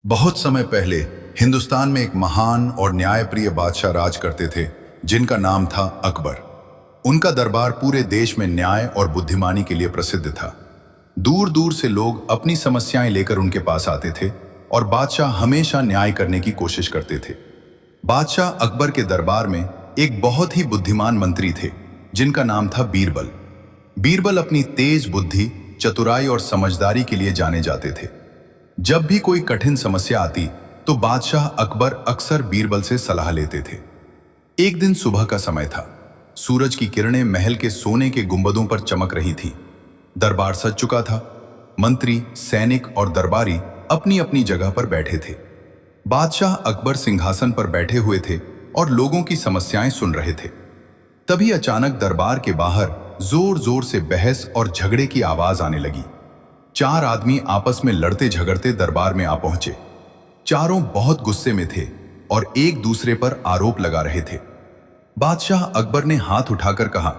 बहुत समय पहले हिंदुस्तान में एक महान और न्यायप्रिय बादशाह राज करते थे जिनका नाम था अकबर। उनका दरबार पूरे देश में न्याय और बुद्धिमानी के लिए प्रसिद्ध था। दूर दूर से लोग अपनी समस्याएं लेकर उनके पास आते थे और बादशाह हमेशा न्याय करने की कोशिश करते थे। बादशाह अकबर के दरबार में एक बहुत ही बुद्धिमान मंत्री थे जिनका नाम था बीरबल। बीरबल अपनी तेज बुद्धि, चतुराई और समझदारी के लिए जाने जाते थे। जब भी कोई कठिन समस्या आती तो बादशाह अकबर अक्सर बीरबल से सलाह लेते थे। एक दिन सुबह का समय था। सूरज की किरणें महल के सोने के गुंबदों पर चमक रही थी। दरबार सज चुका था। मंत्री, सैनिक और दरबारी अपनी अपनी जगह पर बैठे थे। बादशाह अकबर सिंहासन पर बैठे हुए थे और लोगों की समस्याएं सुन रहे थे। तभी अचानक दरबार के बाहर जोर जोर से बहस और झगड़े की आवाज आने लगी। चार आदमी आपस में लड़ते झगड़ते दरबार में आ पहुंचे। चारों बहुत गुस्से में थे और एक दूसरे पर आरोप लगा रहे थे। बादशाह अकबर ने हाथ उठाकर कहा,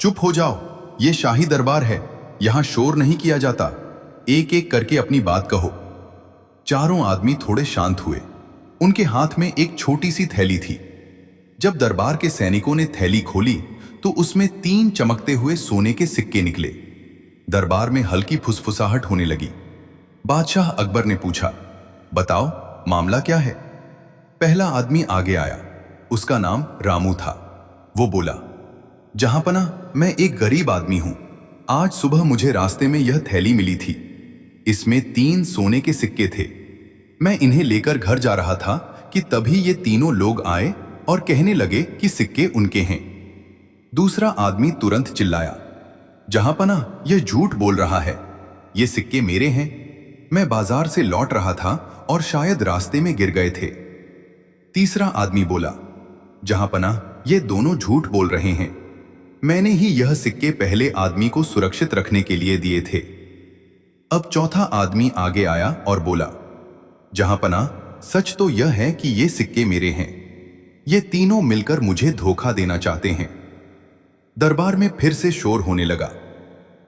चुप हो जाओ, ये शाही दरबार है, यहां शोर नहीं किया जाता। एक एक करके अपनी बात कहो। चारों आदमी थोड़े शांत हुए। उनके हाथ में एक छोटी सी थैली थी। जब दरबार के सैनिकों ने थैली खोली तो उसमें 3 चमकते हुए सोने के सिक्के निकले। दरबार में हल्की फुसफुसाहट होने लगी। बादशाह अकबर ने पूछा, बताओ मामला क्या है? पहला आदमी आगे आया। उसका नाम रामू था। वो बोला, जहांपना, मैं एक गरीब आदमी हूं। आज सुबह मुझे रास्ते में यह थैली मिली थी। इसमें 3 सोने के सिक्के थे। मैं इन्हें लेकर घर जा रहा था कि तभी ये तीनों लोग आए और कहने लगे कि सिक्के उनके हैं। दूसरा आदमी तुरंत चिल्लाया, जहांपना, यह झूठ बोल रहा है, ये सिक्के मेरे हैं। मैं बाजार से लौट रहा था और शायद रास्ते में गिर गए थे। तीसरा आदमी बोला, जहांपना, ये दोनों झूठ बोल रहे हैं। मैंने ही यह सिक्के पहले आदमी को सुरक्षित रखने के लिए दिए थे। अब चौथा आदमी आगे आया और बोला, जहांपना, सच तो यह है कि ये सिक्के मेरे हैं। ये तीनों मिलकर मुझे धोखा देना चाहते हैं। दरबार में फिर से शोर होने लगा।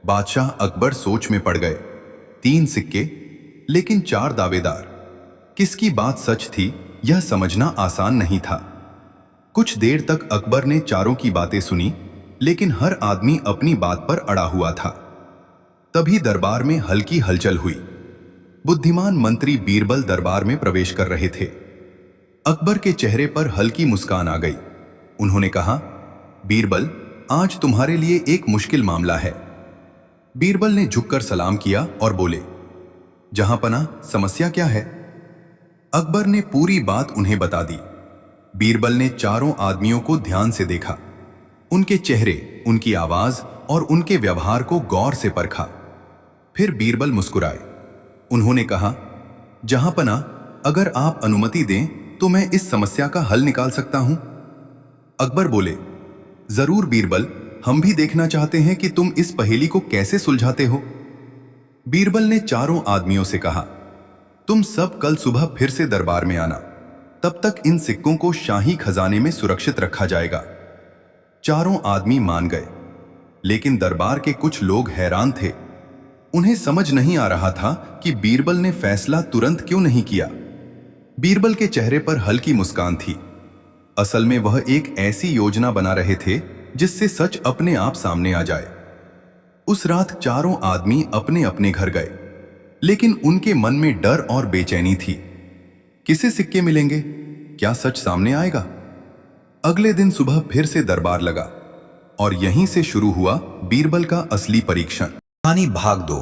बादशाह अकबर सोच में पड़ गए। 3 सिक्के, लेकिन 4 दावेदार। किसकी बात सच थी, यह समझना आसान नहीं था। कुछ देर तक अकबर ने चारों की बातें सुनी, लेकिन हर आदमी अपनी बात पर अड़ा हुआ था। तभी दरबार में हल्की हलचल हुई। बुद्धिमान मंत्री बीरबल दरबार में प्रवेश कर रहे थे। अकबर के चेहरे पर हल्की मुस्कान आ गई। उन्होंने कहा, बीरबल, आज तुम्हारे लिए एक मुश्किल मामला है। बीरबल ने झुककर सलाम किया और बोले, जहांपना, समस्या क्या है? अकबर ने पूरी बात उन्हें बता दी। बीरबल ने चारों आदमियों को ध्यान से देखा। उनके चेहरे, उनकी आवाज और उनके व्यवहार को गौर से परखा। फिर बीरबल मुस्कुराए। उन्होंने कहा, जहांपना, अगर आप अनुमति दें तो मैं इस समस्या का हल निकाल सकता हूं। अकबर बोले, जरूर बीरबल, हम भी देखना चाहते हैं कि तुम इस पहेली को कैसे सुलझाते हो। बीरबल ने चारों आदमियों से कहा, तुम सब कल सुबह फिर से दरबार में आना। तब तक इन सिक्कों को शाही खजाने में सुरक्षित रखा जाएगा। चारों आदमी मान गए, लेकिन दरबार के कुछ लोग हैरान थे। उन्हें समझ नहीं आ रहा था कि बीरबल ने फैसला तुरंत क्यों नहीं किया। बीरबल के चेहरे पर हल्की मुस्कान थी। असल में वह एक ऐसी योजना बना रहे थे जिससे सच अपने आप सामने आ जाए। उस रात चारों आदमी अपने अपने घर गए, लेकिन उनके मन में डर और बेचैनी थी। किसे सिक्के मिलेंगे? क्या सच सामने आएगा? अगले दिन सुबह फिर से दरबार लगा और यहीं से शुरू हुआ बीरबल का असली परीक्षण। कहानी भाग 2।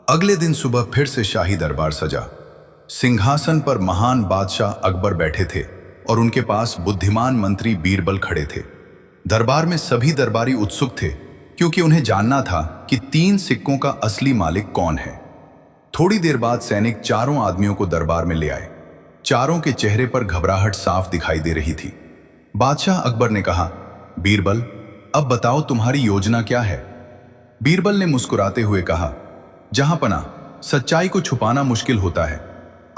अगले दिन सुबह फिर से शाही दरबार सजा। सिंहासन पर महान बादशाह अकबर बैठे थे और उनके पास बुद्धिमान मंत्री बीरबल खड़े थे। दरबार में सभी दरबारी उत्सुक थे, क्योंकि उन्हें जानना था कि 3 सिक्कों का असली मालिक कौन है। थोड़ी देर बाद सैनिक चारों आदमियों को दरबार में ले आए। चारों के चेहरे पर घबराहट साफ दिखाई दे रही थी। बादशाह अकबर ने कहा, बीरबल, अब बताओ तुम्हारी योजना क्या है? बीरबल ने मुस्कुराते हुए कहा, जहांपना, सच्चाई को छुपाना मुश्किल होता है।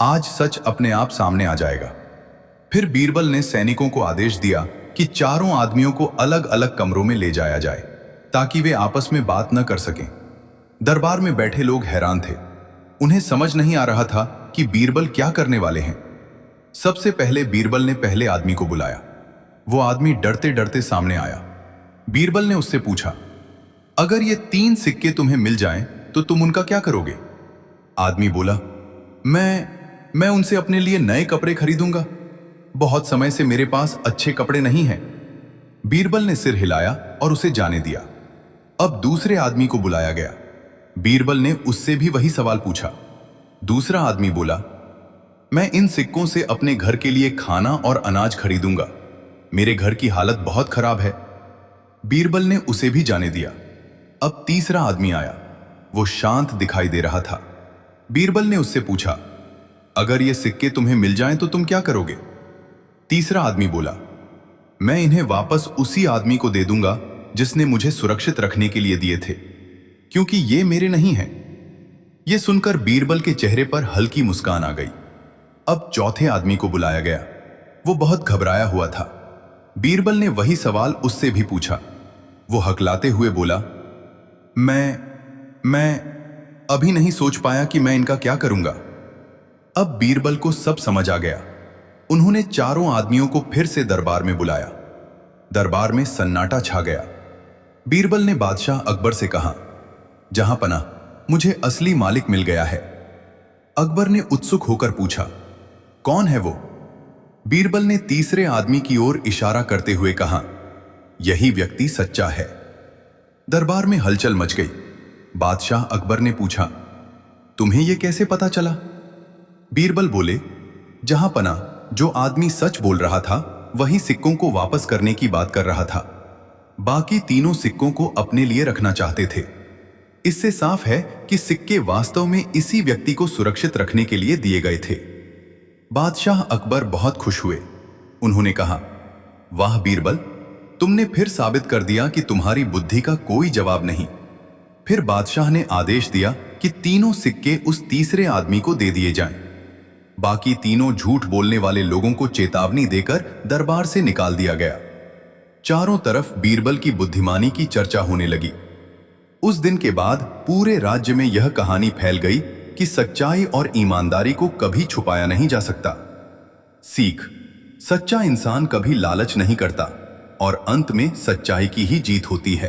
आज सच अपने आप सामने आ जाएगा। फिर बीरबल ने सैनिकों को आदेश दिया कि चारों आदमियों को अलग अलग कमरों में ले जाया जाए, ताकि वे आपस में बात न कर सकें। दरबार में बैठे लोग हैरान थे। उन्हें समझ नहीं आ रहा था कि बीरबल क्या करने वाले हैं। सबसे पहले बीरबल ने पहले आदमी को बुलाया। वो आदमी डरते डरते सामने आया। बीरबल ने उससे पूछा, अगर ये 3 सिक्के तुम्हें मिल जाएं तो तुम उनका क्या करोगे? आदमी बोला, मैं उनसे अपने लिए नए कपड़े खरीदूंगा। बहुत समय से मेरे पास अच्छे कपड़े नहीं हैं। बीरबल ने सिर हिलाया और उसे जाने दिया। अब दूसरे आदमी को बुलाया गया। बीरबल ने उससे भी वही सवाल पूछा। दूसरा आदमी बोला, मैं इन सिक्कों से अपने घर के लिए खाना और अनाज खरीदूंगा। मेरे घर की हालत बहुत खराब है। बीरबल ने उसे भी जाने दिया। अब तीसरा आदमी आया। वो शांत दिखाई दे रहा था। बीरबल ने उससे पूछा, अगर ये सिक्के तुम्हें मिल जाएं तो तुम क्या करोगे? तीसरा आदमी बोला, मैं इन्हें वापस उसी आदमी को दे दूंगा जिसने मुझे सुरक्षित रखने के लिए दिए थे, क्योंकि ये मेरे नहीं हैं। यह सुनकर बीरबल के चेहरे पर हल्की मुस्कान आ गई। अब चौथे आदमी को बुलाया गया। वो बहुत घबराया हुआ था। बीरबल ने वही सवाल उससे भी पूछा। वो हकलाते हुए बोला, मैं अभी नहीं सोच पाया कि मैं इनका क्या करूंगा। अब बीरबल को सब समझ आ गया। उन्होंने चारों आदमियों को फिर से दरबार में बुलाया। दरबार में सन्नाटा छा गया। बीरबल ने बादशाह अकबर से कहा, जहां पनाह, मुझे असली मालिक मिल गया है। अकबर ने उत्सुक होकर पूछा, कौन है वो? बीरबल ने तीसरे आदमी की ओर इशारा करते हुए कहा, यही व्यक्ति सच्चा है। दरबार में हलचल मच गई। बादशाह अकबर ने पूछा, तुम्हें यह कैसे पता चला? बीरबल बोले, जहां पनाह, जो आदमी सच बोल रहा था वही सिक्कों को वापस करने की बात कर रहा था। बाकी तीनों सिक्कों को अपने लिए रखना चाहते थे। इससे साफ है कि सिक्के वास्तव में इसी व्यक्ति को सुरक्षित रखने के लिए दिए गए थे। बादशाह अकबर बहुत खुश हुए। उन्होंने कहा, वाह बीरबल, तुमने फिर साबित कर दिया कि तुम्हारी बुद्धि का कोई जवाब नहीं। फिर बादशाह ने आदेश दिया कि तीनों सिक्के उस तीसरे आदमी को दे दिए जाएं। बाकी तीनों झूठ बोलने वाले लोगों को चेतावनी देकर दरबार से निकाल दिया गया। चारों तरफ बीरबल की बुद्धिमानी की चर्चा होने लगी। उस दिन के बाद पूरे राज्य में यह कहानी फैल गई कि सच्चाई और ईमानदारी को कभी छुपाया नहीं जा सकता। सीख, सच्चा इंसान कभी लालच नहीं करता और अंत में सच्चाई की ही जीत होती है।